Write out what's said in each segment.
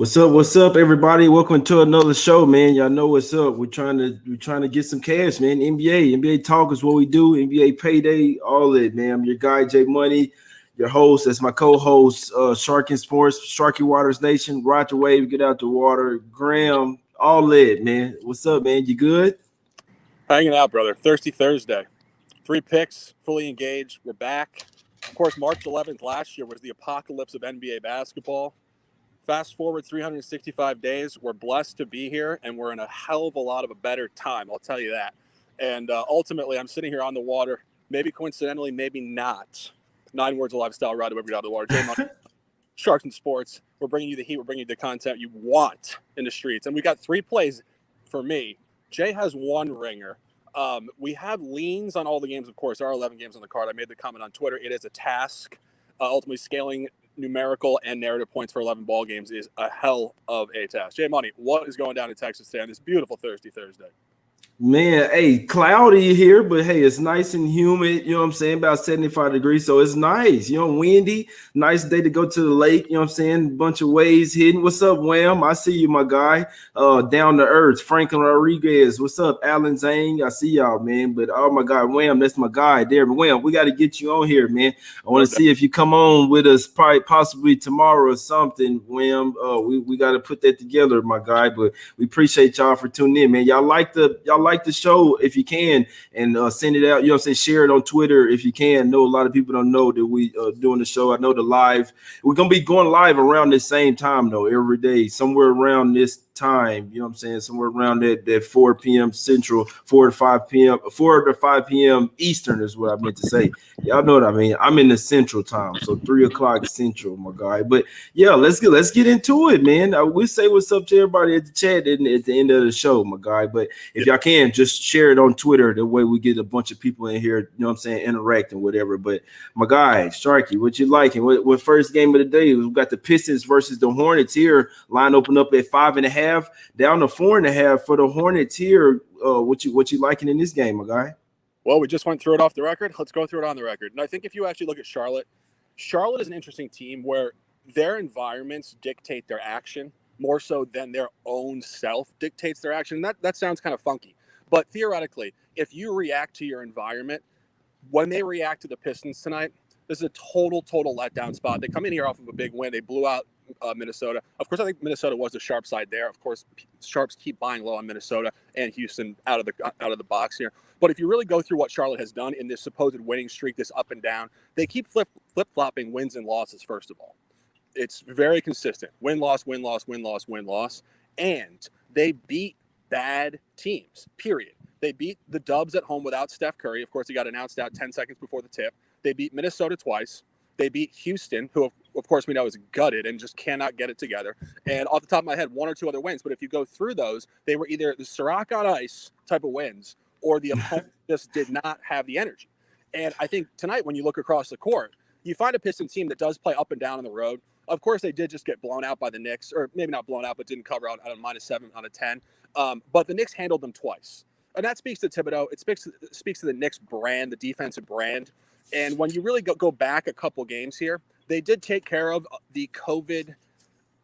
What's up, everybody? Welcome to another show, man. Y'all know what's up. We're trying to get some cash, man. NBA talk is what we do. NBA payday, all that, man. I'm your guy, Jay Money, your host. That's my co-host, Sharky Sports, Sharky Waters Nation, Roger Wave, get out the water, Graham, all that, man. What's up, man? You good? Hanging out, brother. Thirsty Thursday. 3 picks, fully engaged. We're back. Of course, March 11th last year was the apocalypse of NBA basketball. Fast forward 365 days. We're blessed to be here, and we're in a hell of a lot of a better time. I'll tell you that. And ultimately, I'm sitting here on the water. Maybe coincidentally, maybe not. 9 words of lifestyle, right away, out of the water. Sharks and Sports. We're bringing you the heat. We're bringing you the content you want in the streets. And we got 3 plays for me. Jay has 1 ringer. We have leans on all the games, of course. There are 11 games on the card. I made the comment on Twitter. It is a task. Ultimately, scaling numerical and narrative points for 11 ball games is a hell of a task. Jay Money, what is going down in Texas today on this beautiful Thirsty Thursday? Man, hey, cloudy here, but hey, it's nice and humid, you know what I'm saying, about 75 degrees, so it's nice, windy, nice day to go to the lake, you know what I'm saying, bunch of waves hitting. What's up, Wham? I see you, my guy, down to earth, Franklin Rodriguez. What's up, Alan Zane? I see y'all, man, but oh my God, Wham, that's my guy there. But Wham, we got to get you on here, man. I want to see if you come on with us possibly tomorrow or something, Wham. We got to put that together, my guy, but we appreciate y'all for tuning in, man. Y'all like the show if you can, and send it out, share it on Twitter if you can. I know a lot of people don't know that we doing the show. I know the live, we're gonna be going live around this same time though, every day, somewhere around this time, somewhere around that 4 p.m. Central, 4 to 5 p.m. Eastern is what I meant to say. Y'all know what I mean. I'm in the Central time, so 3 o'clock Central, my guy. But yeah, let's get into it, man. We say what's up to everybody at the chat at the end of the show, my guy. But if y'all can, just share it on Twitter. The way we get a bunch of people in here, interacting, whatever. But my guy, Sharky, what you liking? What first game of the day? We got the Pistons versus the Hornets here. Line open up at 5.5. Down to 4.5 for the Hornets here. What you liking in this game, my guy? Well, we just went through it off the record. Let's go through it on the record. And I think if you actually look at Charlotte is an interesting team where their environments dictate their action more so than their own self dictates their action. And that sounds kind of funky. But theoretically, if you react to your environment, when they react to the Pistons tonight, this is a total letdown spot. They come in here off of a big win. They blew out Minnesota. Of course, I think Minnesota was the sharp side there. Of course, sharps keep buying low on Minnesota and Houston out of the box here. But if you really go through what Charlotte has done in this supposed winning streak, this up and down, they keep flip-flopping wins and losses, first of all. It's very consistent. Win-loss, win-loss, win-loss, win-loss. And they beat bad teams, period. They beat the Dubs at home without Steph Curry. Of course, he got announced out 10 seconds before the tip. They beat Minnesota twice. They beat Houston, who, of course, we know is gutted and just cannot get it together. And off the top of my head, 1 or 2 other wins. But if you go through those, they were either the Ciroc on ice type of wins or the opponent just did not have the energy. And I think tonight, when you look across the court, you find a Pistons team that does play up and down on the road. Of course, they did just get blown out by the Knicks, or maybe not blown out, but didn't cover out a -7 out of 10. But the Knicks handled them twice. And that speaks to Thibodeau. It speaks to the Knicks brand, the defensive brand. And when you really go back a couple games here, they did take care of the COVID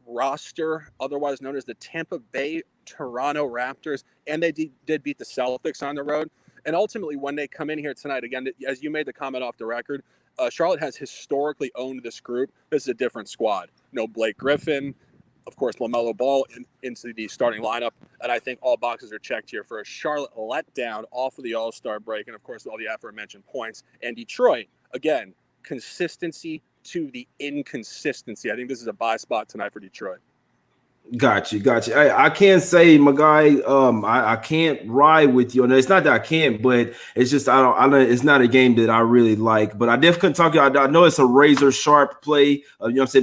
roster, otherwise known as the Tampa Bay Toronto Raptors, and they did beat the Celtics on the road. And ultimately, when they come in here tonight, again, as you made the comment off the record, Charlotte has historically owned this group. This is a different squad. No Blake Griffin, of course, LaMelo Ball into the starting lineup. And I think all boxes are checked here for a Charlotte letdown off of the All-Star break. And, of course, all the aforementioned points. And Detroit, again, consistency to the inconsistency. I think this is a buy spot tonight for Detroit. Got you. I can't say, my guy. I can't ride with you. And it's not that I can't, but it's just I don't. It's not a game that I really like. But I definitely couldn't talk. I know it's a razor sharp play.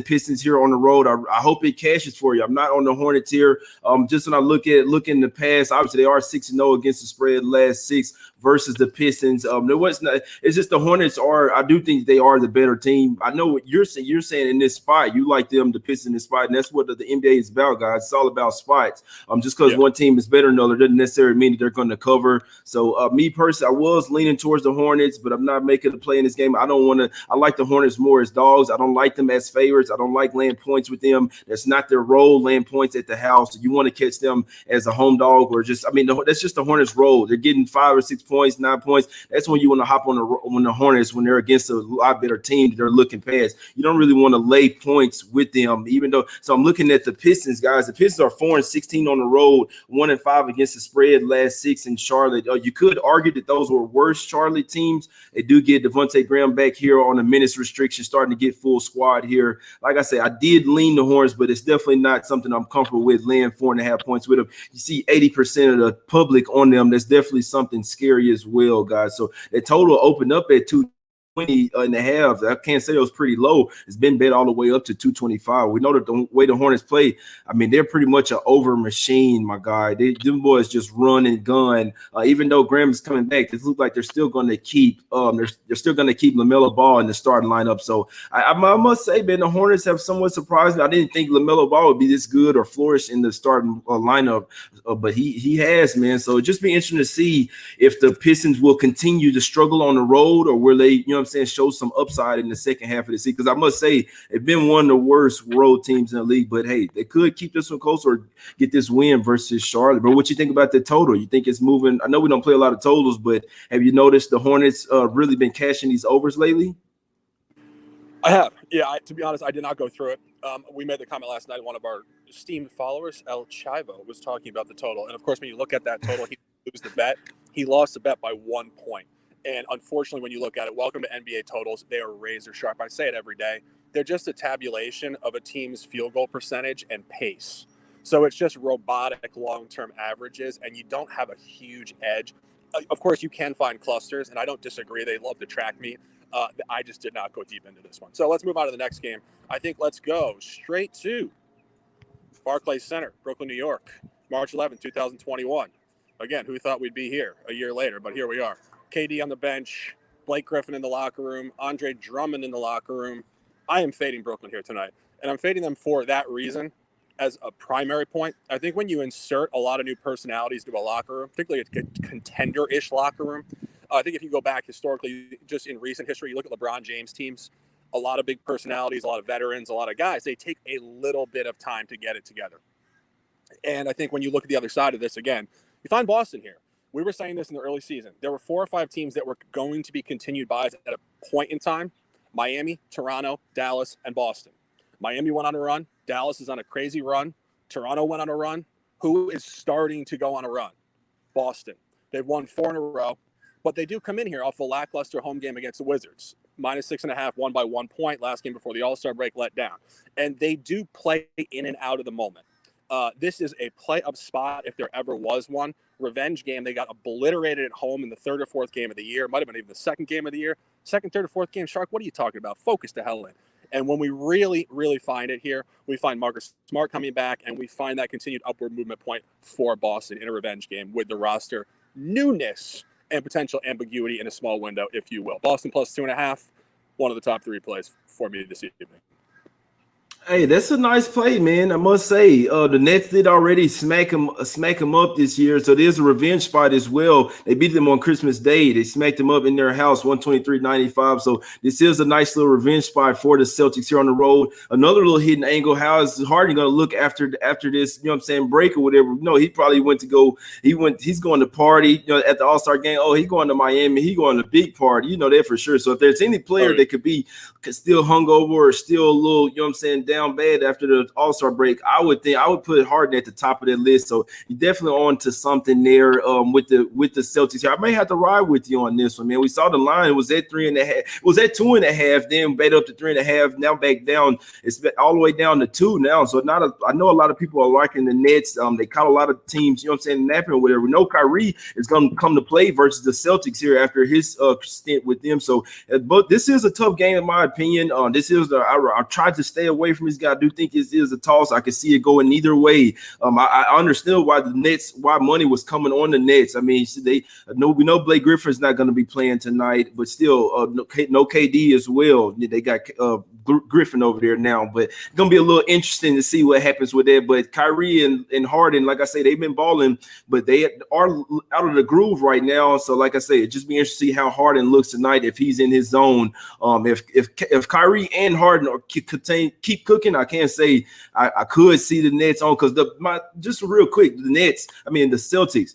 Pistons here on the road. I hope it cashes for you. I'm not on the Hornets here. Just when I look in the past, obviously they are 6-0 against the spread last 6 versus the Pistons. There was not. It's just the Hornets I do think they are the better team. I know what you're saying. You're saying in this spot, you like them, the Pistons in this spot, and that's what the NBA is about, guys. It's all about spots. Just because one team is better than the other doesn't necessarily mean that they're going to cover. So me personally, I was leaning towards the Hornets, but I'm not making a play in this game. I don't want to. I like the Hornets more as dogs. I don't like them as favorites. I don't like laying points with them. That's not their role, laying points at the house. You want to catch them as a home dog or just, that's just the Hornets' role. They're getting 5 or 6 points, 9 points. That's when you want to hop on the Hornets when they're against a lot better team that they're looking past. You don't really want to lay points with them, even though. So I'm looking at the Pistons, guys. The Pistons are 4-16 on the road, 1-5 against the spread, last 6 in Charlotte. You could argue that those were worse Charlotte teams. They do get Devontae Graham back here on a minutes restriction, starting to get full squad here. Like I said, I did lean the Hornets, but it's definitely not something I'm comfortable with laying 4.5 points with them. You see 80% of the public on them. That's definitely something scary as well, guys. So the total opened up at 220.5. I can't say it was pretty low. It's been bet all the way up to 225. We know that the way the Hornets play, they're pretty much an over machine, my guy. Them boys just run and gun. Even though Graham is coming back, it looks like they're still going to keep they're still going to keep LaMelo Ball in the starting lineup. So I must say, man, the Hornets have somewhat surprised me. I didn't think LaMelo Ball would be this good or flourish in the starting lineup, but he has, man. So it'd just be interesting to see if the Pistons will continue to struggle on the road or will they, show some upside in the second half of the season. Because I must say, they've been one of the worst road teams in the league. But hey, they could keep this one close or get this win versus Charlotte. But what you think about the total? You think it's moving? I know we don't play a lot of totals, but have you noticed the Hornets really been cashing these overs lately? I have. Yeah, to be honest, I did not go through it. We made the comment last night. One of our esteemed followers, El Chivo, was talking about the total. And of course, when you look at that total, he loses the bet. He lost the bet by 1 point. And unfortunately, when you look at it, welcome to NBA totals. They are razor sharp. I say it every day. They're just a tabulation of a team's field goal percentage and pace. So it's just robotic long-term averages, and you don't have a huge edge. Of course, you can find clusters, and I don't disagree. They love to track me. I just did not go deep into this one. So let's move on to the next game. I think let's go straight to Barclays Center, Brooklyn, New York, March 11, 2021. Again, who thought we'd be here a year later, but here we are. KD on the bench, Blake Griffin in the locker room, Andre Drummond in the locker room. I am fading Brooklyn here tonight, and I'm fading them for that reason as a primary point. I think when you insert a lot of new personalities to a locker room, particularly a contender-ish locker room, I think if you go back historically, just in recent history, you look at LeBron James teams, a lot of big personalities, a lot of veterans, a lot of guys, they take a little bit of time to get it together. And I think when you look at the other side of this again, you find Boston here. We were saying this in the early season. There were 4 or 5 teams that were going to be continued buys at a point in time. Miami, Toronto, Dallas, and Boston. Miami went on a run. Dallas is on a crazy run. Toronto went on a run. Who is starting to go on a run? Boston. They've won 4 in a row, but they do come in here off a lackluster home game against the Wizards. -6.5, won by 1 point. Last game before the All-Star break, let down. And they do play in and out of the moment. This is a play-up spot if there ever was one. Revenge game. They got obliterated at home in the 3rd or 4th game of the year. Might have been even the 2nd game of the year. 2nd, 3rd, or 4th game. Shark, what are you talking about? Focus the hell in. And when we really, really find it here, we find Marcus Smart coming back, and we find that continued upward movement point for Boston in a revenge game with the roster newness and potential ambiguity in a small window, if you will. Boston +2.5, one of the top 3 plays for me this evening. Hey, that's a nice play, man. I must say, the Nets did already smack them up this year, so there's a revenge spot as well. They beat them on Christmas Day. They smacked them up in their house, 123-95. So this is a nice little revenge spot for the Celtics here on the road. Another little hidden angle. How is Harden going to look after this? You know what I'm saying? Break or whatever. No, he probably went to go. He's going to party. At the All-Star game. Oh, he's going to Miami. He going to big party. You know that for sure. So if there's any player that could still hungover or still a little, you know what I'm saying, down bad after the All-Star break, I would put Harden at the top of that list. So you're definitely on to something there with the Celtics here. I may have to ride with you on this one, man. We saw the line. It was at 3.5. It was at 2.5, then bet up to 3.5. Now back down. It's all the way down to 2 now. So I know a lot of people are liking the Nets. They caught a lot of teams, you know what I'm saying, napping or whatever. We know Kyrie is going to come to play versus the Celtics here after his stint with them. So, but this is a tough game in my opinion. This is I tried to stay away from this guy. I do think this is a toss. I can see it going either way. I understand why why money was coming on the Nets. I mean, we know Blake Griffin's not going to be playing tonight, but still, no KD as well. They got Griffin over there now, but it's gonna be a little interesting to see what happens with that. But Kyrie and Harden, like I say, they've been balling, but they are out of the groove right now. So, like I say, it just be interesting to see how Harden looks tonight if he's in his zone. If Kyrie and Harden keep cooking, I can't say I could see the Nets on because just real quick, the Celtics.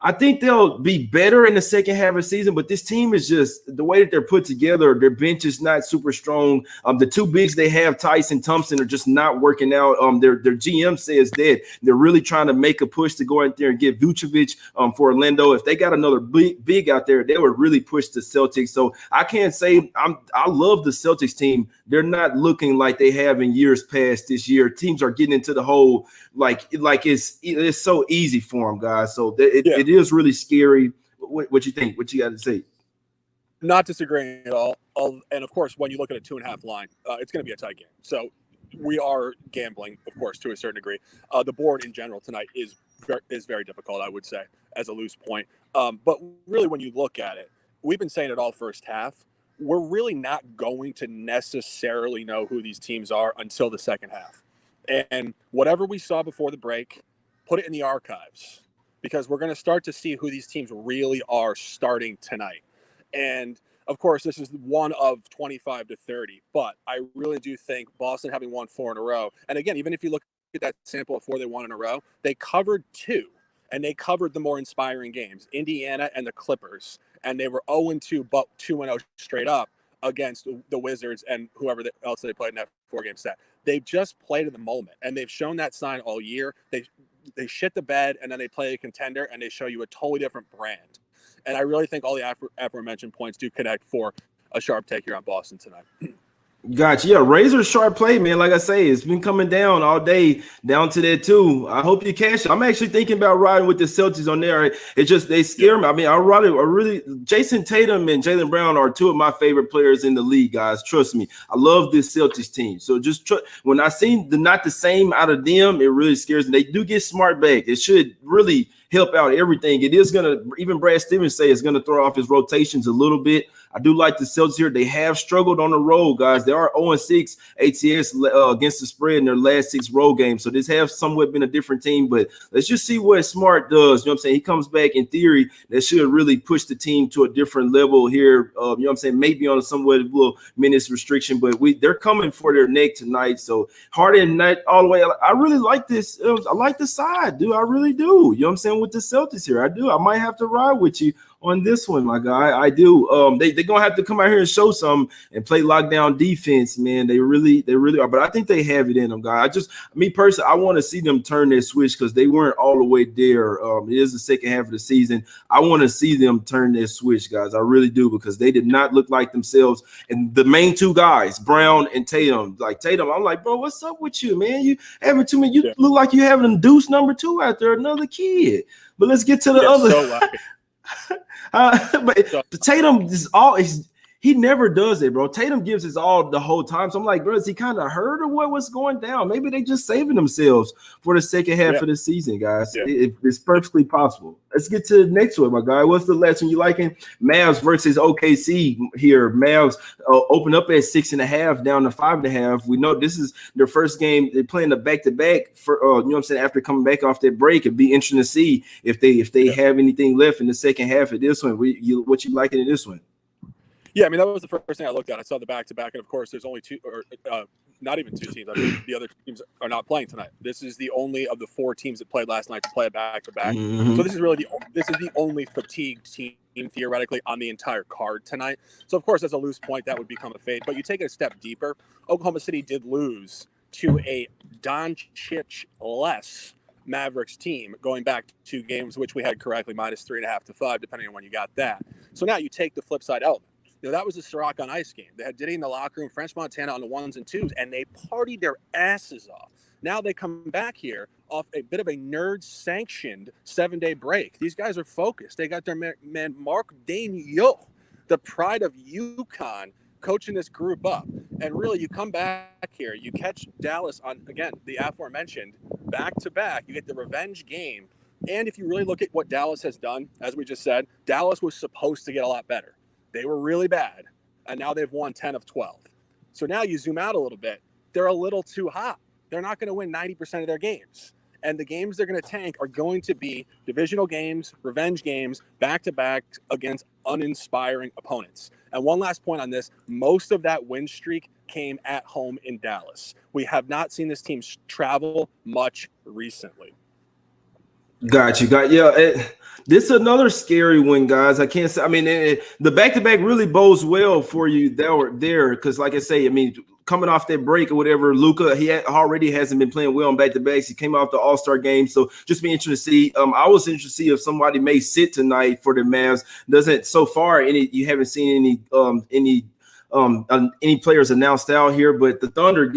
I think they'll be better in the second half of the season, but this team is just the way that they're put together. Their bench is not super strong. The two bigs they have, Tyson Thompson, are just not working out. Their GM says that they're really trying to make a push to go out there and get Vucevic for Orlando. If they got another big out there, they would really push the Celtics. So I can't say I love the Celtics team. They're not looking like they have in years past this year. Teams are getting into the hole like it's so easy for them, guys. So it is really scary. What you think? What you got to say? Not disagreeing at all. And of course, when you look at a 2.5 line, it's going to be a tight game. So we are gambling, of course, to a certain degree. The board in general tonight is very difficult, I would say, as a loose point. But really, when you look at it, we've been saying it all first half. We're really not going to necessarily know who these teams are until the second half. And whatever we saw before the break, put it in the archives, because we're going to start to see who these teams really are starting tonight. And of course, this is one of 25 to 30, but I really do think Boston, having won 4 in a row, and again, even if you look at that sample of 4 they won in a row, they covered 2, and they covered the more inspiring games, Indiana and the Clippers, and they were 0-2, but 2-0 straight up against the Wizards and whoever else they played in that 4-game set. They've just played in the moment, and they've shown that sign all year. They shit the bed, and then they play a contender, and they show you a totally different brand. And I really think all the aforementioned points do connect for a sharp take here on Boston tonight. Gotcha. Yeah, razor sharp play, man. Like I say, it's been coming down all day, down to that too. I hope you cash it. I'm actually thinking about riding with the Celtics on there. It just they scare me. I mean, Jason Tatum and Jaylen Brown are 2 of my favorite players in the league, guys. Trust me. I love this Celtics team. So just when I see not the same out of them, it really scares me. They do get Smart back. It should really help out everything. It is going to, even Brad Stevens say it's going to throw off his rotations a little bit. I do like the Celtics here. They have struggled on the road, guys. They are 0-6 ATS against the spread in their last 6 road games. So this has somewhat been a different team, but let's just see what Smart does. You know what I'm saying? He comes back in theory. That should really push the team to a different level here. You know what I'm saying? Maybe on a somewhat little minutes restriction, but they're coming for their neck tonight. So Harden night all the way. I really like this. I like the side, dude. I really do. You know what I'm saying? With the Celtics here, I do. I might have to ride with you on this one, my guy. I do. They're gonna have to come out here and show some and play lockdown defense, man. They really are. But I think they have it in them, guys. Me personally, I want to see them turn their switch because they weren't all the way there. It is the second half of the season. I want to see them turn their switch, guys. I really do, because they did not look like themselves. And the main 2 guys, Brown and Tatum, I'm like, bro, what's up with you, man? You having too many? You look like you having a deuce number 2 out there, another kid. But let's get to the other. So but Tatum is he never does it, bro. Tatum gives his all the whole time. So I'm like, bro, is he kind of hurt or what's going down? Maybe they just saving themselves for the second half of the season, guys. It's perfectly possible. Let's get to the next one, my guy. What's the last one you liking? Mavs versus OKC here. Mavs open up at 6.5, down to 5.5. We know this is their first game. They're playing the back-to-back for you know what I'm saying, after coming back off that break. It'd be interesting to see if they have anything left in the second half of this one. What you liking in this one? Yeah, I mean, that was the first thing I looked at. I saw the back-to-back, and of course, there's only 2, or not even 2 teams. I mean, the other teams are not playing tonight. This is the only of the 4 teams that played last night to play a back-to-back. Mm-hmm. So this is the only fatigued team theoretically on the entire card tonight. So of course, as a loose point, that would become a fade. But you take it a step deeper. Oklahoma City did lose to a Doncic-less Mavericks team going back 2 games, which we had correctly -3.5 to 5, depending on when you got that. So now you take the flip side element. You know, that was a Ciroc on ice game. They had Diddy in the locker room, French Montana on the 1s and 2s, and they partied their asses off. Now they come back here off a bit of a nerd-sanctioned 7-day break. These guys are focused. They got their man Mark Daigneault, the pride of UConn, coaching this group up. And really, you come back here, you catch Dallas on, again, the aforementioned back-to-back. You get the revenge game. And if you really look at what Dallas has done, as we just said, Dallas was supposed to get a lot better. They were really bad, and now they've won 10 of 12. So now you zoom out a little bit. They're a little too hot. They're not going to win 90% of their games. And the games they're going to tank are going to be divisional games, revenge games, back-to-back against uninspiring opponents. And one last point on this, most of that win streak came at home in Dallas. We have not seen this team travel much recently. Got you. This is another scary one, guys. I can't say. I mean, the back-to-back really bodes well for you there because, like I say, I mean, coming off that break or whatever, Luka, he already hasn't been playing well on back-to-backs. He came off the All-Star game, so just be interested to see. I was interested to see if somebody may sit tonight for the Mavs. Doesn't so far you haven't seen any players announced out here, but the Thunder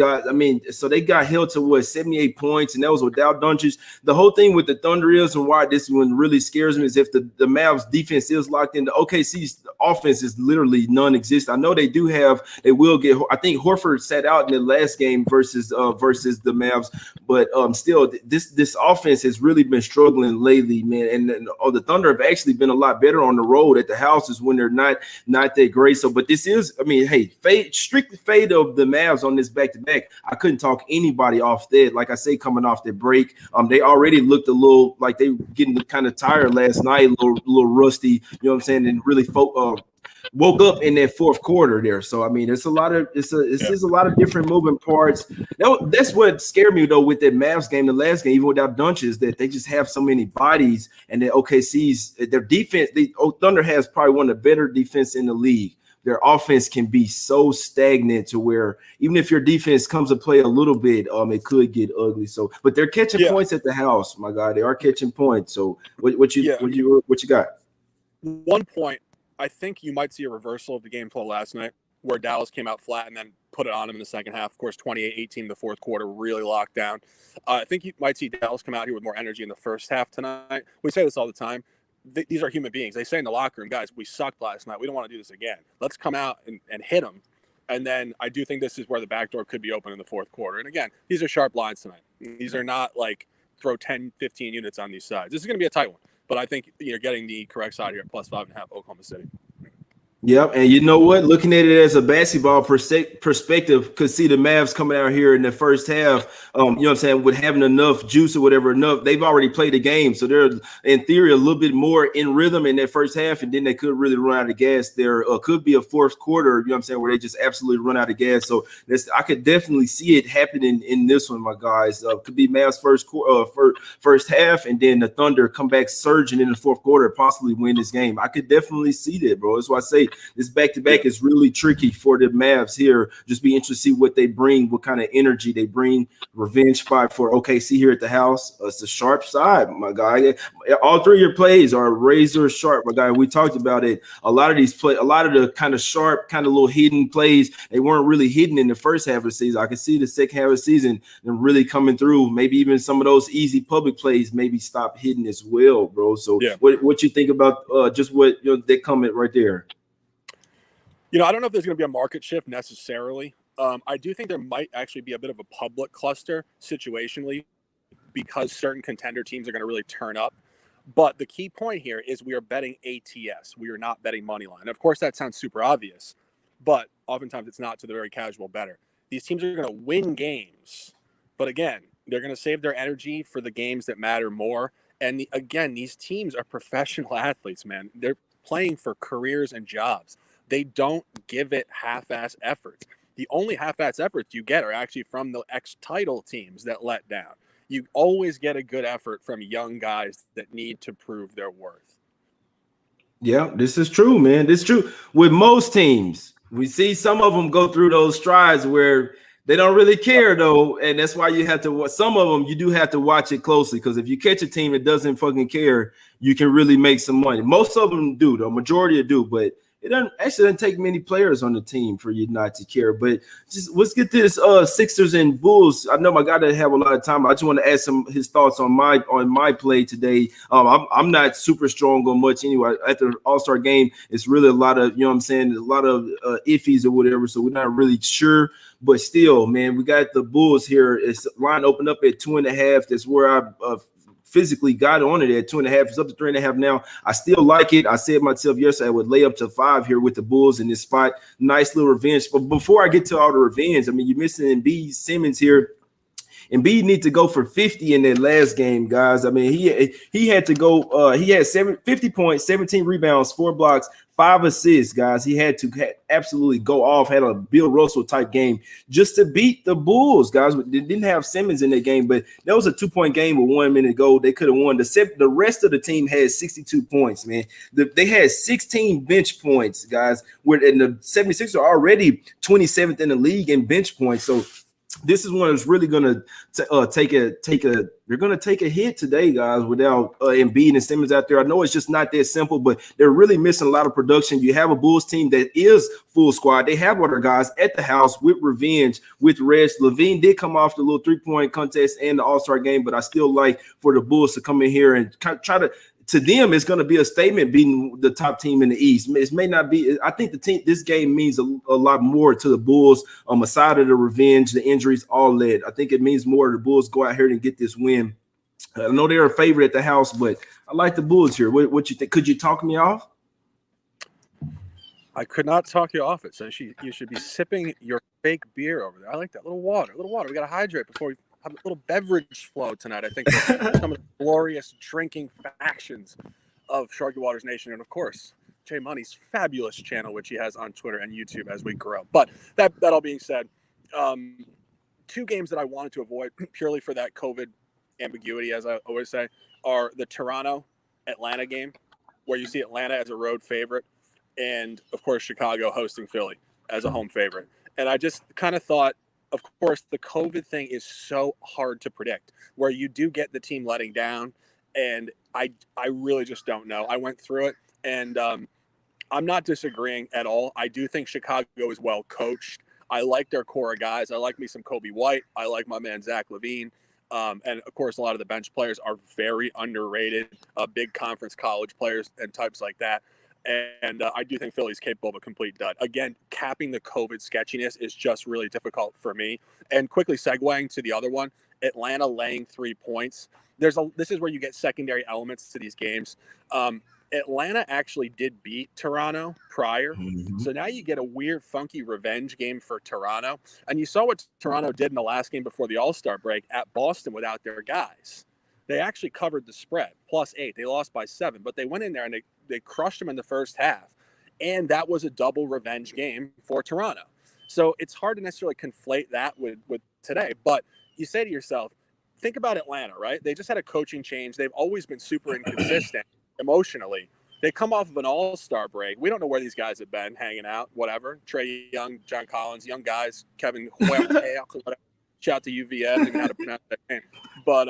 so they got held to 78 points, and that was without Doncic. The whole thing with the Thunder is, and why this one really scares me, is if the Mavs defense is locked in, the OKC's offense is literally non-existent. I know they will get, I think Horford sat out in the last game versus the Mavs, but still this offense has really been struggling lately, man. And the Thunder have actually been a lot better on the road at the houses when they're not that great. So, but this is, I mean, hey, strictly fade of the Mavs on this back-to-back. I couldn't talk anybody off that. Like I say, coming off their break, they already looked a little like they were getting kind of tired last night, a little rusty, you know what I'm saying, and really woke up in that fourth quarter there. So I mean, it's a lot of different moving parts. That's what scared me though with that Mavs game, the last game, even without Doncic, is that they just have so many bodies, and the OKC's their defense. Thunder has probably one of the better defense in the league. Their offense can be so stagnant to where even if your defense comes to play a little bit, it could get ugly. So, but they're catching points at the house, my God. They are catching points. So, what you got? 1 point. I think you might see a reversal of the game flow last night, where Dallas came out flat and then put it on them in the second half. Of course, 28-18 the fourth quarter, really locked down. I think you might see Dallas come out here with more energy in the first half tonight. We say this all the time. These are human beings. They say in the locker room, guys, we sucked last night. We don't want to do this again. Let's come out and hit them. And then I do think this is where the back door could be open in the fourth quarter. And again, these are sharp lines tonight. These are not like throw 10, 15 units on these sides. This is going to be a tight one. But I think you're getting the correct side here at +5.5 Oklahoma City. Yep, and you know what? Looking at it as a basketball perspective, could see the Mavs coming out here in the first half, you know what I'm saying, with having enough juice or whatever, they've already played the game. So they're, in theory, a little bit more in rhythm in that first half, and then they could really run out of gas. There could be a fourth quarter, you know what I'm saying, where they just absolutely run out of gas. So I could definitely see it happening in this one, my guys. Could be Mavs first half, and then the Thunder come back surging in the fourth quarter, possibly win this game. I could definitely see that, bro. That's why I say this back-to-back is really tricky for the Mavs here. Just be interested to see what they bring, what kind of energy they bring. Revenge spot for OKC here at the house. It's a sharp side, my guy. All three of your plays are razor sharp, my guy. We talked about it. A lot of the kind of sharp, kind of little hidden plays, they weren't really hidden in the first half of the season. I can see the second half of the season them really coming through. Maybe even some of those easy public plays maybe stop hitting as well, bro. So what you think about just what they comment right there? I don't know if there's going to be a market shift necessarily. I do think there might actually be a bit of a public cluster situationally because certain contender teams are going to really turn up. But the key point here is we are betting ATS. We are not betting money line. Of course, that sounds super obvious, but oftentimes it's not to the very casual bettor. These teams are going to win games, but again, they're going to save their energy for the games that matter more. And again, these teams are professional athletes, man. They're playing for careers and jobs. They don't give it half-ass efforts. The only half-ass efforts you get are actually from the ex-title teams that let down. You always get a good effort from young guys that need to prove their worth. Yeah, this is true, man. This is true. With most teams, we see some of them go through those strides where they don't really care, though, and that's why you have to – some of them, you do have to watch it closely because if you catch a team that doesn't fucking care, you can really make some money. Most of them do, the majority do, but it doesn't take many players on the team for you not to care. But just let's get this Sixers and Bulls. I know my guy doesn't have a lot of time. I just want to ask him his thoughts on my play today. I'm not super strong on much anyway. At the All-Star game, it's really a lot of, a lot of iffies or whatever. So we're not really sure. But still, man, we got the Bulls here. It's line opened up at 2.5. That's where I physically got on it at 2.5. It's up to 3.5 now. I still like it. I said myself yesterday I would lay up to 5 here with the Bulls in this spot. Nice little revenge. But before I get to all the revenge, I mean, you're missing Embiid, Simmons here. Embiid need to go for 50 in that last game, guys. I mean, he had to go. He had 50 points, 17 rebounds, 4 blocks, 5 assists, guys. He had to absolutely go off. Had a Bill Russell type game just to beat the Bulls, guys. They didn't have Simmons in that game, but that was a 2-point game with 1 minute to go. They could have won. The rest of the team had 62 points, man. They had 16 bench points, guys. And the 76ers are already 27th in the league in bench points. So this is one that's really going to take a hit today, guys, without Embiid and Simmons out there. I know it's just not that simple, but they're really missing a lot of production. You have a Bulls team that is full squad. They have other guys at the house with revenge, with rest. LaVine did come off the little 3-point contest and the All-Star game, but I still like for the Bulls to come in here and try to them, it's going to be a statement beating the top team in the East. It may not be. I think this game means a lot more to the Bulls aside of the revenge, the injuries, all that. I think it means more to the Bulls go out here and get this win. I know they're a favorite at the house, but I like the Bulls here. What you think? Could you talk me off? I could not talk you off it. So you should be sipping your fake beer over there. I like that. Little water. We got to hydrate before we have a little beverage flow tonight. I think some of the glorious drinking factions of Sharky Waters Nation, and of course Jay Money's fabulous channel, which he has on Twitter and YouTube as we grow. But that all being said, 2 games that I wanted to avoid purely for that COVID ambiguity, as I always say, are the Toronto-Atlanta game, where you see Atlanta as a road favorite, and of course Chicago hosting Philly as a home favorite. And I just kind of thought, of course, the COVID thing is so hard to predict, where you do get the team letting down, and I really just don't know. I went through it, and I'm not disagreeing at all. I do think Chicago is well coached. I like their core of guys. I like me some Kobe White. I like my man Zach LaVine. And, of course, a lot of the bench players are very underrated, big conference college players and types like that. And I do think Philly's capable of a complete dud. Again, capping the COVID sketchiness is just really difficult for me. And quickly segueing to the other one, Atlanta laying 3 points. This is where you get secondary elements to these games. Atlanta actually did beat Toronto prior. Mm-hmm. So now you get a weird, funky revenge game for Toronto. And you saw what Toronto did in the last game before the All-Star break at Boston without their guys. They actually covered the spread, +8. They lost by 7, but they went in there and they crushed them in the first half. And that was a double revenge game for Toronto. So it's hard to necessarily conflate that with today. But you say to yourself, think about Atlanta, right? They just had a coaching change. They've always been super inconsistent emotionally. They come off of an All-Star break. We don't know where these guys have been hanging out, whatever. Trae Young, John Collins, young guys, Kevin Huerter, shout out to UVA, I don't even know how to pronounce that name. But,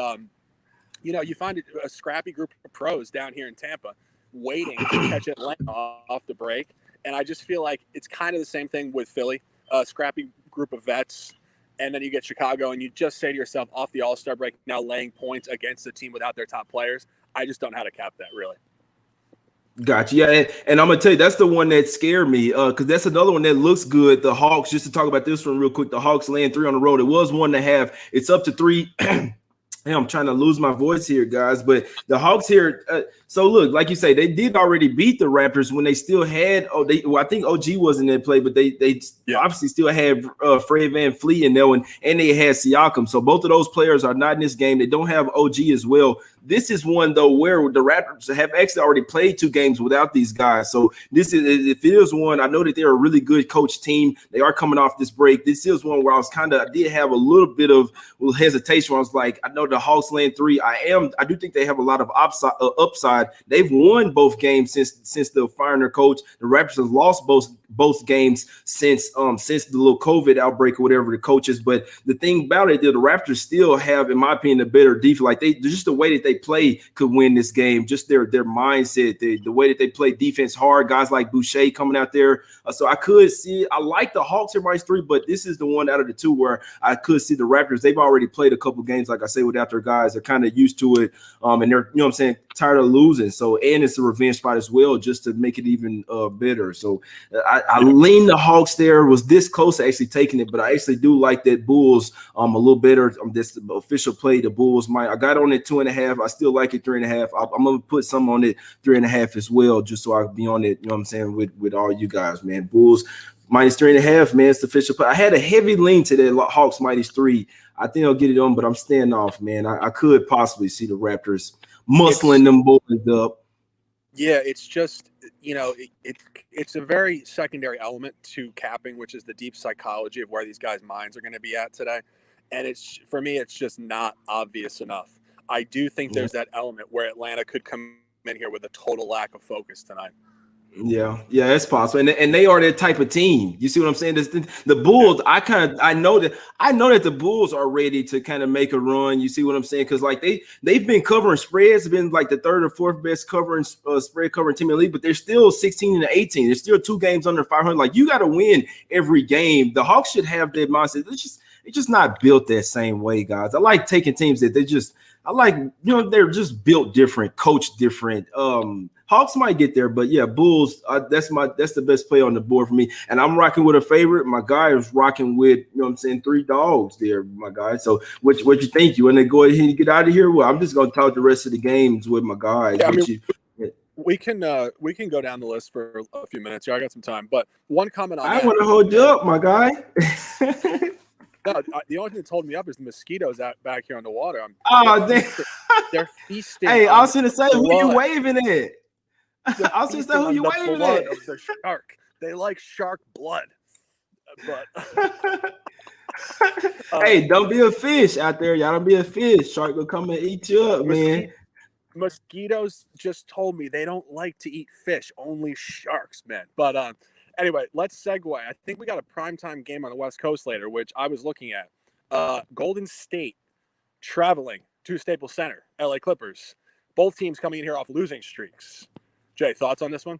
you find a scrappy group of pros down here in Tampa waiting to catch Atlanta off the break. And I just feel like it's kind of the same thing with Philly, a scrappy group of vets. And then you get Chicago and you just say to yourself, off the All-Star break, now laying points against a team without their top players. I just don't know how to cap that, really. Gotcha. Yeah, and I'm gonna tell you that's the one that scared me because that's another one that looks good. The Hawks, just to talk about this one real quick, the Hawks laying 3 on the road. It was 1.5. It's up to 3. Hey, I'm trying to lose my voice here, guys. But the Hawks here. So look, like you say, they did already beat the Raptors when they still had. I think OG wasn't in play, but they obviously still had Fred VanVleet in there, and they had Siakam. So both of those players are not in this game. They don't have OG as well. This is one though where the Raptors have actually already played 2 games without these guys. So this is, if it is one, I know that they're a really good coach team. They are coming off this break. This is one where I did have a little bit of hesitation. Where I was like, I know the the Hawks laying 3. I do think they have a lot of upside. They've won both games since the firing their coach. The Raptors have lost both games since the little COVID outbreak or whatever the coaches. But the thing about it, the Raptors still have, in my opinion, a better defense. Like just the way that they play could win this game. Just their mindset, the way that they play defense hard. Guys like Boucher coming out there. So I could see it. I like the Hawks here minus 3, but this is the one out of the two where I could see the Raptors. They've already played a couple games, like I say, without their guys. They're kind of used to it, and they're, you know what I'm saying, tired of losing. So, and it's a revenge spot as well, just to make it even better. So I lean the Hawks there. Was this close to actually taking it, but I actually do like that Bulls a little better. This official play, the Bulls. I got on it 2.5. I still like it 3.5. I'm gonna put some on it 3.5 as well, just so I can be on it. You know what I'm saying, with all you guys, man. Bulls minus 3.5, man. It's the official play. I had a heavy lean to that Hawks minus 3. I think I'll get it on, but I'm staying off, man. I could possibly see the Raptors muscling them boys up. Yeah, it's just, it's a very secondary element to capping, which is the deep psychology of where these guys' minds are going to be at today. And for me, it's just not obvious enough. I do think there's that element where Atlanta could come in here with a total lack of focus tonight. Yeah, it's possible, and they are that type of team. You see what I'm saying? The Bulls. I know that the Bulls are ready to kind of make a run. You see what I'm saying? Because like they've been covering spreads, been like the 3rd or 4th best spread covering team in the league, but they're still 16-18. They're still 2 games under 500. Like you got to win every game. The Hawks should have that mindset. It's just not built that same way, guys. I like taking teams that they're just built different, coached different. Hawks might get there, but yeah, Bulls. That's the best play on the board for me. And I'm rocking with a favorite. My guy is rocking with, 3 dogs there, my guy. So what you think? You want to go ahead and get out of here? Well, I'm just gonna talk the rest of the games with my guys. Yeah, we can go down the list for a few minutes. Yeah, I got some time, but one comment on I want to hold you up, my guy. No, the only thing that's holding me up is the mosquitoes out back here on the water. They're feasting. Hey, I was going to say, who you waving at? I was going to say, who you waving at? Of the shark. They like shark blood. But hey, don't be a fish out there. Y'all don't be a fish. Shark will come and eat you up, man. Mosquitoes just told me they don't like to eat fish, only sharks, man. But anyway, let's segue. I think we got a primetime game on the West Coast later, which I was looking at. Golden State traveling to Staples Center, LA Clippers. Both teams coming in here off losing streaks. Jay, thoughts on this one?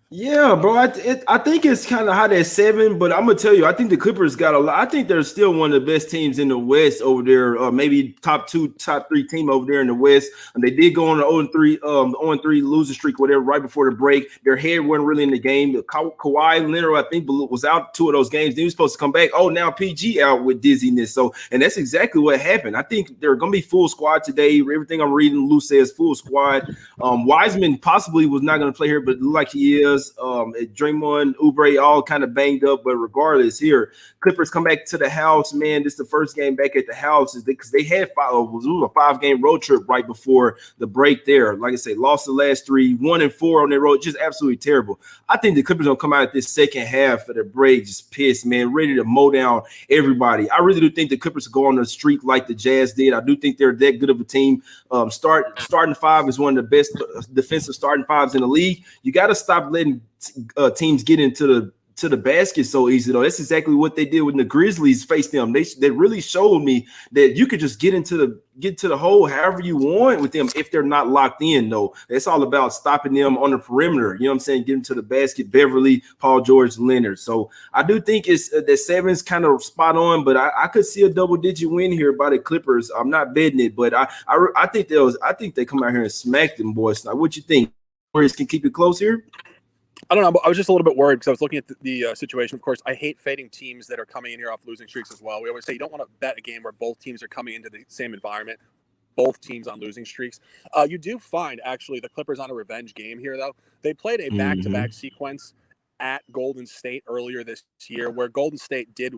Yeah, bro. I think it's kind of hot at 7, but I'm gonna tell you, I think the Clippers got a lot. I think they're still one of the best teams in the West over there. Maybe top 2, top 3 team over there in the West. And they did go on an 0-3 losing streak, whatever, right before the break. Their head wasn't really in the game. Kawhi Leonard, I think, was out 2 of those games. Then he was supposed to come back. Oh, now PG out with dizziness. So, and that's exactly what happened. I think they're gonna be full squad today. Everything I'm reading, Lou says full squad. Wiseman possibly was not gonna play here, but look like he is. Draymond, Oubre, all kind of banged up, but regardless, here Clippers come back to the house. Man, this is the first game back at the house because they had a 5-game road trip right before the break. There, like I say, lost the last 3, 1-4 on their road, just absolutely terrible. I think the Clippers gonna come out at this second half of the break just pissed, man, ready to mow down everybody. I really do think the Clippers go on a streak like the Jazz did. I do think they're that good of a team. Starting 5 is one of the best defensive starting 5s in the league. You got to stop letting teams get into the basket so easy, though. That's exactly what they did when the Grizzlies faced them. They really showed me that you could just get to the hole however you want with them if they're not locked in, though. It's all about stopping them on the perimeter. You know what I'm saying? Getting to the basket, Beverly, Paul George, Leonard. So I do think it's that 7's kind of spot on, but I could see a double-digit win here by the Clippers. I'm not betting it, but I think they come out here and smack them boys. Now, what you think? Warriors can keep it close here? I don't know. I was just a little bit worried because I was looking at the situation. Of course, I hate fading teams that are coming in here off losing streaks as well. We always say you don't want to bet a game where both teams are coming into the same environment, both teams on losing streaks. You do find, actually, the Clippers on a revenge game here, though. They played a back-to-back sequence at Golden State earlier this year where Golden State did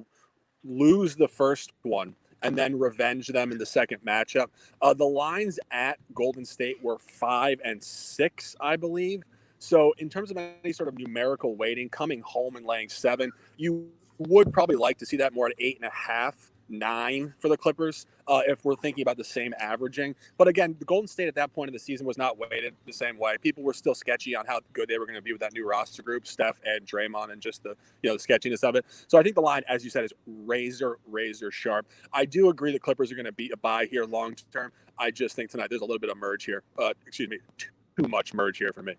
lose the first one and then revenge them in the second matchup. The lines at Golden State were 5 and 6, I believe. So in terms of any sort of numerical weighting, coming home and laying 7, you would probably like to see that more at 8.5 9 for the Clippers if we're thinking about the same averaging. But again, the Golden State at that point of the season was not weighted the same way. People were still sketchy on how good they were going to be with that new roster group, Steph, Ed, Draymond, and just the the sketchiness of it. So I think the line, as you said, is razor sharp. I do agree the Clippers are going to be a buy here long term. I just think tonight there's a little bit of merge here. Too much merge here for me.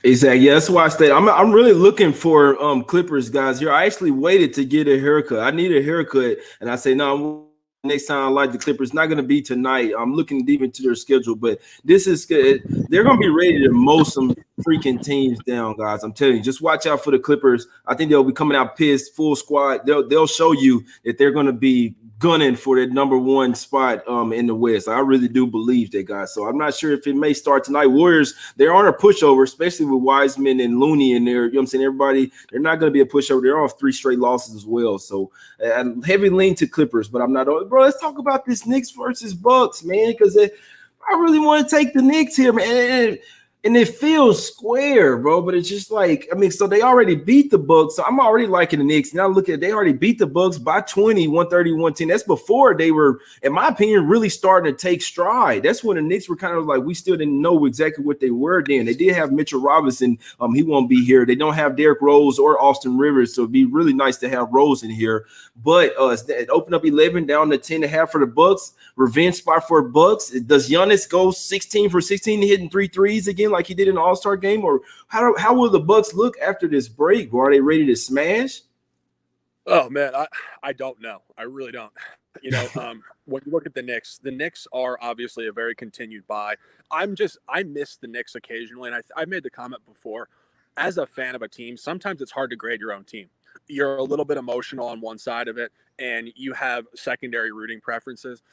Exactly. Yeah, that's why I stayed. I'm really looking for Clippers guys here. I actually waited to get a haircut. I need a haircut, and I say no. Next time I like the Clippers, not going to be tonight. I'm looking deep into their schedule, but this is good. They're going to be ready to mow some freaking teams down, guys. I'm telling you, just watch out for the Clippers. I think they'll be coming out pissed, full squad. They'll show you that they're going to be gunning for that number 1 spot in the West. I really do believe that, guys. So I'm not sure if it may start tonight. Warriors, they aren't a pushover, especially with Wiseman and Looney in there. You know what I'm saying? Everybody, they're not going to be a pushover. They're off 3 straight losses as well. So heavy lean to Clippers, but I'm not. Bro, let's talk about this Knicks versus Bucks, man, because I really want to take the Knicks here, man. And it feels square, bro, but it's just like, I mean, so they already beat the Bucks. So I'm already liking the Knicks. Now look at it, they already beat the Bucks by 20, 130, 110. That's before they were, in my opinion, really starting to take stride. That's when the Knicks were kind of like, we still didn't know exactly what they were then. They did have Mitchell Robinson. He won't be here. They don't have Derrick Rose or Austin Rivers, so it'd be really nice to have Rose in here. But it opened up 11 down to 10.5 for the Bucks. Revenge spot for Bucks. Does Giannis go 16 for 16 hitting 3 threes again like he did in the All-Star game? Or how will the Bucks look after this break? Are they ready to smash? Oh man, I don't know. I really don't. When you look at the Knicks are obviously a very continued buy. I miss the Knicks occasionally, and I made the comment before. As a fan of a team, sometimes it's hard to grade your own team. You're a little bit emotional on one side of it, and you have secondary rooting preferences.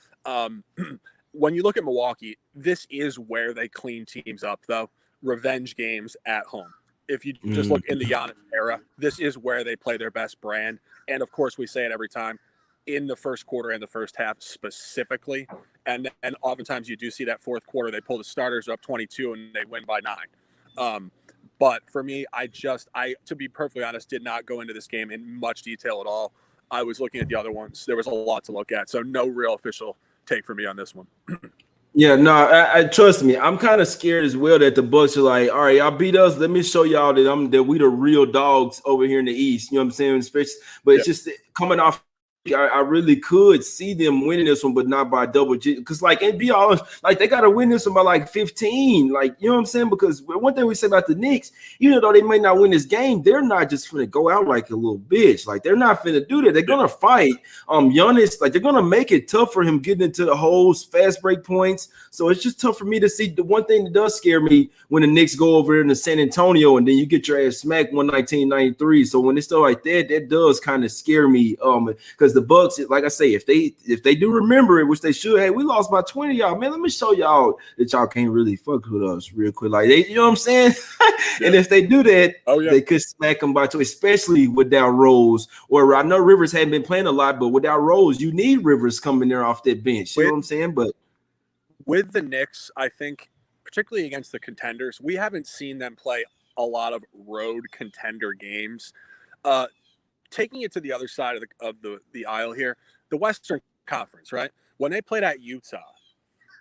When you look at Milwaukee, this is where they clean teams up, though. Revenge games at home. If you just look in the Giannis era, this is where they play their best brand. And, of course, we say it every time, in the first quarter and the first half specifically. And oftentimes you do see that fourth quarter, they pull the starters up 22 and they win by 9. But for me, I to be perfectly honest, did not go into this game in much detail at all. I was looking at the other ones. There was a lot to look at. So no real official take for me on this one. Yeah, no, I trust me. I'm kind of scared as well that the Bucks are like, all right, y'all beat us. Let me show y'all that we the real dogs over here in the East. You know what I'm saying? Especially, but it's just coming off. I really could see them winning this one, but not by double digits. Because, like, and be honest, like they got to win this one by like 15. Like, you know what I'm saying? Because one thing we say about the Knicks, even though they may not win this game, they're not just going to go out like a little bitch. Like, they're not going to do that. They're going to fight. Giannis, like, they're going to make it tough for him getting into the holes, fast break points. So it's just tough for me to see. The one thing that does scare me when the Knicks go over into San Antonio and then you get your ass smacked 119-93. So when it's stuff like that, that does kind of scare me. Because the Bucks, like I say, if they do remember it, which they should, hey, we lost by 20, y'all. Man, let me show y'all that y'all can't really fuck with us real quick. Like, you know what I'm saying? And if they do that, they could smack them by 2, especially without Rose. Or I know Rivers hadn't been playing a lot, but without Rose, you need Rivers coming there off that bench. You know what I'm saying? But with the Knicks, I think, particularly against the contenders, we haven't seen them play a lot of road contender games. Taking it to the other side of the aisle here, the Western Conference, right? When they played at Utah,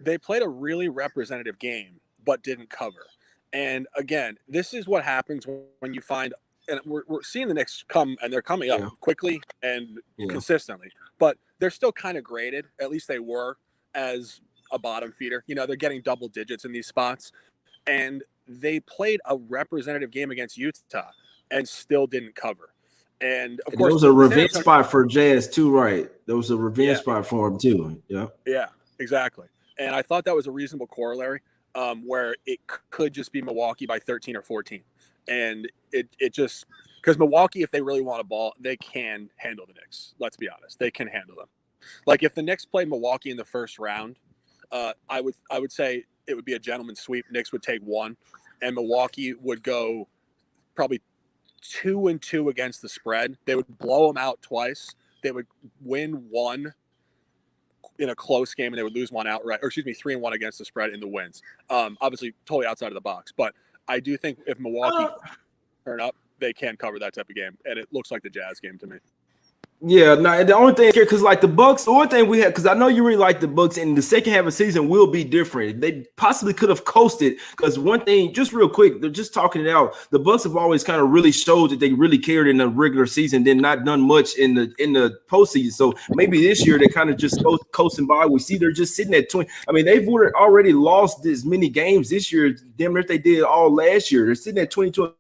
they played a really representative game, but didn't cover. And again, this is what happens when you find, and we're seeing the Knicks come, and they're coming up quickly and consistently, but they're still kind of graded. At least they were as a bottom feeder. You know, they're getting double digits in these spots, and they played a representative game against Utah and still didn't cover. And of course, there was a revenge spot for Jazz too, right? There was a revenge spot for him too. Yeah, exactly. And I thought that was a reasonable corollary, where it could just be Milwaukee by 13 or 14, and it just because Milwaukee, if they really want a ball, they can handle the Knicks. Let's be honest, they can handle them. Like if the Knicks played Milwaukee in the first round, I would say it would be a gentleman's sweep. Knicks would take 1, and Milwaukee would go probably 2-2 against the spread. They would blow them out twice. They would win 1 in a close game, and they would lose 1 outright. Or 3-1 against the spread in the wins. Obviously, totally outside of the box. But I do think if Milwaukee turn up, they can cover that type of game, and it looks like the Jazz game to me. Yeah, no, the only thing here, because like the Bucks, the one thing we had, because I know you really like the Bucks, and the second half of the season will be different. They possibly could have coasted, because one thing, just real quick, they're just talking it out. The Bucks have always kind of really showed that they really cared in the regular season, then not done much in the postseason. So maybe this year they kind of just coasting by. We see they're just sitting at 20. I mean, they've already lost as many games this year, damn near they did all last year. They're sitting at 22.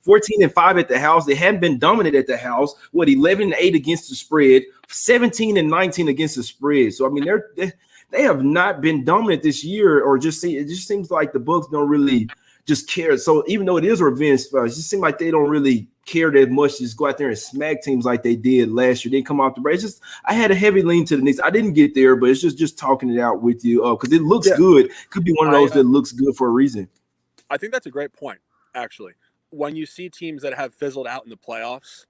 14 and 5 at the house. They haven't been dominant at the house. 11-8 against the spread, 17-19 against the spread. So I mean, they have not been dominant this year, or it just seems like the Bucks don't really just care. So even though it is revenge, it just seems like they don't really care that much. Just go out there and smack teams like they did last year. They come off the break. I had a heavy lean to the Knicks. I didn't get there, but it's just talking it out with you because it looks good. Could be one of those that looks good for a reason. I think that's a great point, actually. When you see teams that have fizzled out in the playoffs,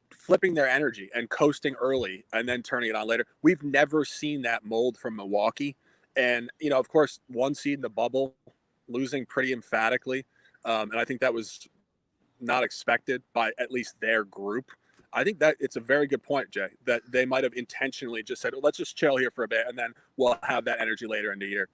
flipping their energy and coasting early and then turning it on later, we've never seen that mold from Milwaukee. And, of course, 1 seed in the bubble, losing pretty emphatically. And I think that was not expected by at least their group. I think that it's a very good point, Jay, that they might have intentionally just said, let's just chill here for a bit, and then we'll have that energy later in the year.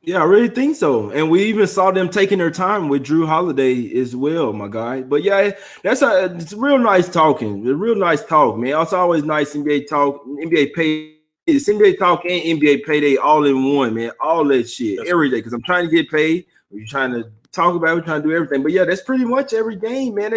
Yeah, I really think so. And we even saw them taking their time with Drew Holiday as well, my guy. But yeah, it's real nice talking. A real nice talk, man. It's always nice NBA talk, NBA pay. It's NBA talk and NBA payday all in one, man. All that shit every day. Because I'm trying to get paid. We're trying to talk about it. We're trying to do everything. But yeah, that's pretty much every game, man.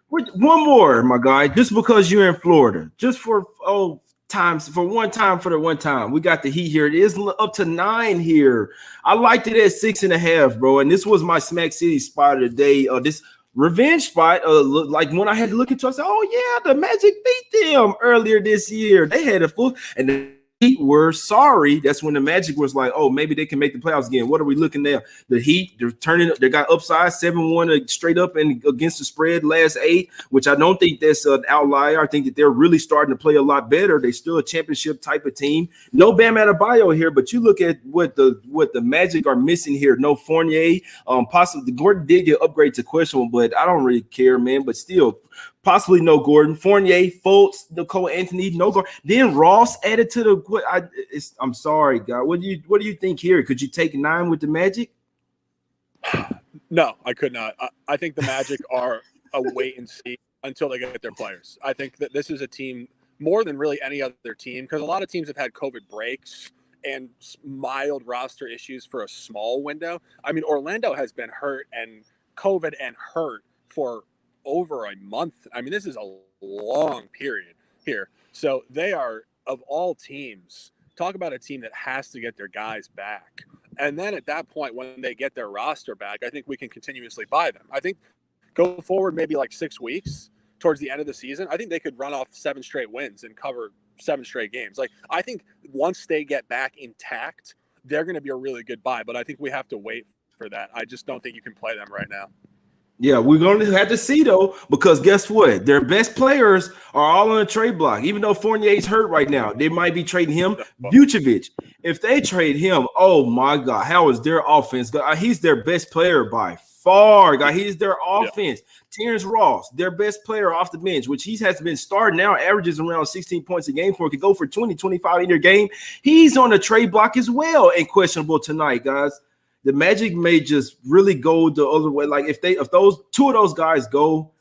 One more, my guy. Just because you're in Florida, just for one time. We got the Heat here. It is up to 9 here. I liked it at 6.5, bro. And this was my Smack City spot of the day. This revenge spot. Like when I had to look into it, I said, oh yeah, the Magic beat them earlier this year. They had a full and the Heat were sorry. That's when the Magic was like, oh, maybe they can make the playoffs again. What are we looking there? The Heat, they're turning up. They got upside 7-1 straight up and against the spread last 8, which I don't think that's an outlier. I think that they're really starting to play a lot better. They're still a championship type of team. No Bam Adebayo here, but you look at what the Magic are missing here. No Fournier. Possibly Gordon did get upgraded to questionable, but I don't really care, man. But still. Possibly no Gordon, Fournier, Fultz, Nicole Anthony, no Gordon. Then Ross added to the. I'm sorry, God. What do you think here? Could you take 9 with the Magic? No, I could not. I think the Magic are a wait and see until they get their players. I think that this is a team more than really any other team, because a lot of teams have had COVID breaks and mild roster issues for a small window. I mean, Orlando has been hurt and COVID and hurt for over a month. I mean, this is a long period here. So they are, of all teams, talk about a team that has to get their guys back. And then at that point, when they get their roster back, I think we can continuously buy them. I think go forward maybe like 6 weeks towards the end of the season, I think they could run off 7 straight wins and cover 7 straight games. Like, I think once they get back intact, they're going to be a really good buy. But I think we have to wait for that. I just don't think you can play them right now. Yeah, we're going to have to see, though, because guess what? Their best players are all on the trade block. Even though Fournier's hurt right now, they might be trading him. Vucevic, if they trade him, oh, my God, how is their offense? He's their best player by far. God, he's their offense. Yeah. Terrence Ross, their best player off the bench, which he has been starting now, averages around 16 points a game for. Could go for 20, 25 in their game. He's on the trade block as well and questionable tonight, guys. The Magic may just really go the other way. Like if those 2 of those guys go,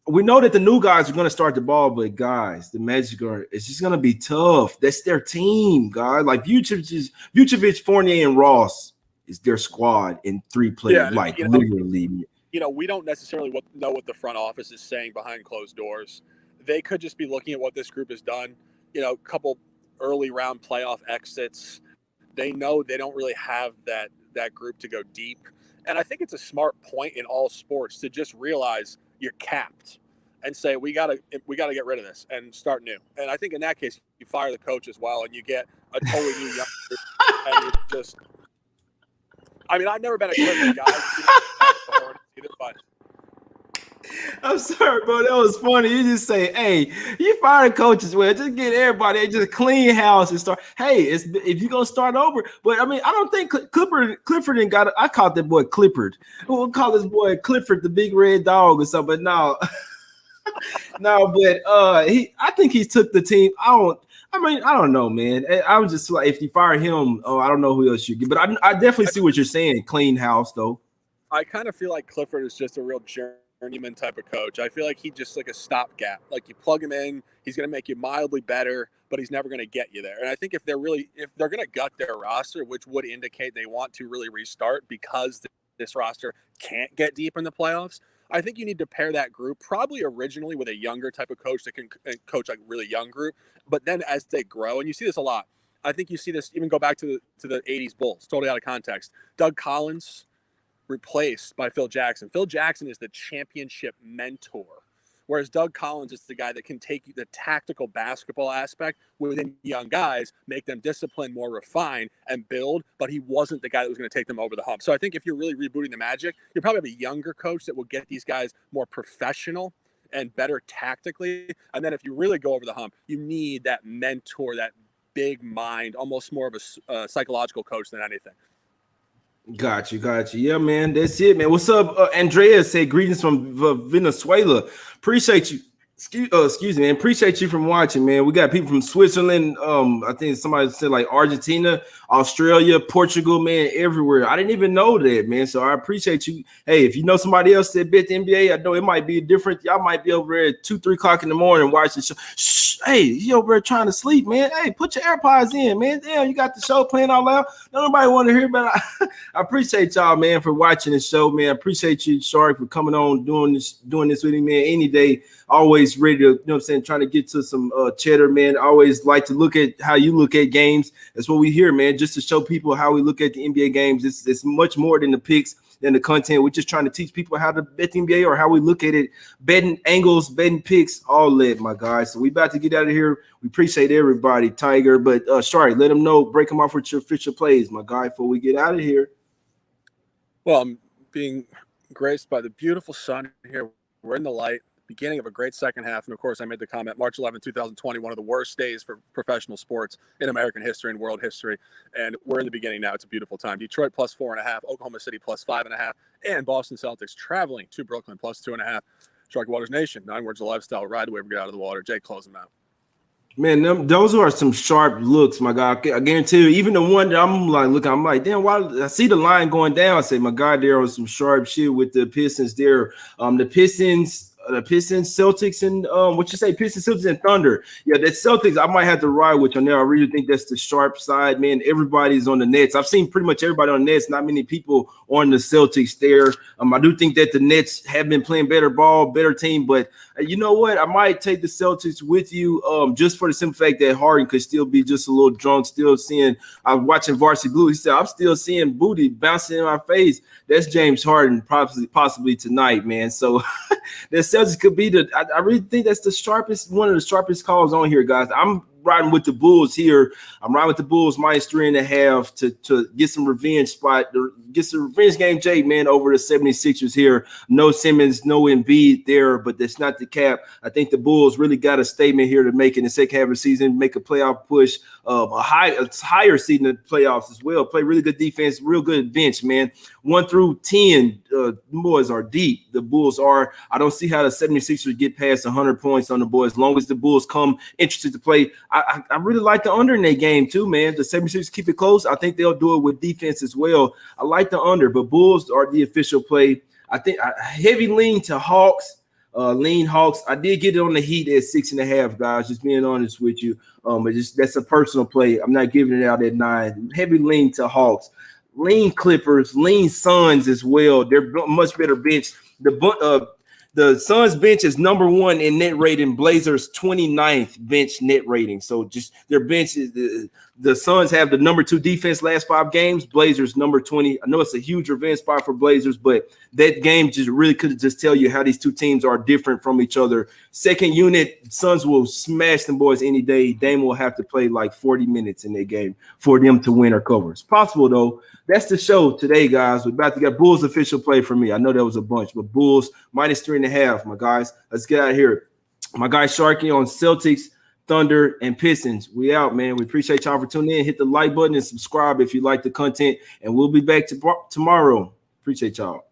we know that the new guys are going to start the ball, but guys, the Magic it's just going to be tough. That's their team, guys. Like Vucevic, Fournier, and Ross is their squad in 3 players. Yeah, literally. We don't necessarily know what the front office is saying behind closed doors. They could just be looking at what this group has done. A couple early round playoff exits. They know they don't really have that group to go deep. And I think it's a smart point in all sports to just realize you're capped and say, we gotta get rid of this and start new. And I think in that case, you fire the coach as well and you get a totally new young group. And you just, I mean, I've never been a Clippers guy, but I'm sorry, bro. That was funny. You just say, hey, you fire the coaches, well, just get everybody, just clean house and start. Hey, if you're going to start over. But, I mean, I don't think Clifford ain't got it. I called that boy Clifford. We'll call this boy Clifford the big red dog or something. But no. No, but I think he took the team. I don't know, man. I was just like, if you fire him, I don't know who else you get. But I definitely see what you're saying. Clean house, though. I kind of feel like Clifford is just a real journeyman type of coach. I feel like he's just like a stopgap. Like you plug him in, he's going to make you mildly better, but he's never going to get you there. And I think if they're going to gut their roster, which would indicate they want to really restart because this roster can't get deep in the playoffs, I think you need to pair that group probably originally with a younger type of coach that can coach like really young group. But then as they grow, and you see this a lot, I think you see this even go back to the 80s Bulls, totally out of context. Doug Collins replaced by Phil Jackson. Phil Jackson is the championship mentor, whereas Doug Collins is the guy that can take the tactical basketball aspect within young guys, make them disciplined, more refined, and build, but he wasn't the guy that was going to take them over the hump. So I think if you're really rebooting the Magic, you probably have a younger coach that will get these guys more professional and better tactically. And then if you really go over the hump, you need that mentor, that big mind, almost more of a psychological coach than anything. Got you. Yeah, man, that's it, man. What's up? Andrea said greetings from Venezuela. Appreciate you. Excuse me, man. Appreciate you from watching, man. We got people from Switzerland. I think somebody said like Argentina, Australia, Portugal, man, everywhere. I didn't even know that, man. So I appreciate you. Hey, if you know somebody else that bet the NBA, I know it might be different. Y'all might be over there at 2-3 o'clock in the morning watching the show. Shh, hey, you over there trying to sleep, man. Hey, put your AirPods in, man. Damn, you got the show playing all loud. Nobody want to hear about it. I appreciate y'all, man, for watching the show, man. I appreciate you, Shark, for coming on, doing this with me, man. Any day, always ready to, you know what I'm saying, trying to get to some cheddar, man. I always like to look at how you look at games. That's what we hear, man, just to show people how we look at the NBA games. It's much more than the picks, than the content. We're just trying to teach people how to bet the NBA or how we look at it, betting angles, betting picks, all that, my guys. So we about to get out of here. We appreciate everybody, Tiger. But Shark, let them know, break them off with your official plays, my guy, before we get out of here. Well, I'm being graced by the beautiful sun here. We're in the light. Beginning of a great second half. And of course, I made the comment, March 11, 2020, one of the worst days for professional sports in American history and world history. And we're in the beginning now. It's a beautiful time. Detroit plus 4.5, Oklahoma City plus 5.5, and Boston Celtics traveling to Brooklyn plus 2.5. Sharky Waters Nation, 9 words of lifestyle. Ride the wave, get out of the water. Jay, close them out. Man, those are some sharp looks, my God. I guarantee you, even the one that I'm like, look, I'm like, damn, why I see the line going down? I say, my God, there was some sharp shit with the Pistons there. The Pistons, Celtics, and what you say, Pistons, Celtics, and Thunder. Yeah, that Celtics, I might have to ride with you on there. I really think that's the sharp side, man. Everybody's on the Nets. I've seen pretty much everybody on the Nets. Not many people on the Celtics there. I do think that the Nets have been playing better ball, better team, but you know what? I might take the Celtics with you just for the simple fact that Harden could still be just a little drunk, still seeing – I'm watching Varsity Blue. He said, I'm still seeing booty bouncing in my face. That's James Harden possibly tonight, man. So the Celtics could be I really think that's one of the sharpest calls on here, guys. I'm riding with the Bulls here. I'm riding with the Bulls minus 3.5 to get some revenge spot, get some revenge game, Jay, man, over the 76ers here. No Simmons, no Embiid there, but that's not the cap. I think the Bulls really got a statement here to make in the second half of the season, make a playoff push, a higher seed in the playoffs as well. Play really good defense, real good bench, man. 1 through 10, the boys are deep. The Bulls are. I don't see how the 76ers get past 100 points on the boys. As long as the Bulls come interested to play, I really like the under in that game too, man. The 76ers keep it close. I think they'll do it with defense as well. I like the under, but Bulls are the official play. I think heavy lean to Hawks. Lean Hawks. I did get it on the Heat at 6.5, guys. Just being honest with you. But that's a personal play. I'm not giving it out at 9. Heavy lean to Hawks. Lean Clippers, lean Suns as well. They're much better bench. The Suns bench is number 1 in net rating. Blazers 29th bench net rating. So just their bench is the Suns have the number 2 defense last 5 games. Blazers number 20. I know it's a huge revenge spot for Blazers, but that game just really could just tell you how these two teams are different from each other. Second unit, Suns will smash them boys any day. Dame will have to play like 40 minutes in that game for them to win or cover. It's possible though. That's the show today, guys. We're about to get Bulls official play for me. I know that was a bunch, but Bulls minus 3.5, my guys. Let's get out of here. My guy Sharky on Celtics, Thunder, and Pistons. We out, man. We appreciate y'all for tuning in. Hit the like button and subscribe if you like the content, and we'll be back tomorrow. Appreciate y'all.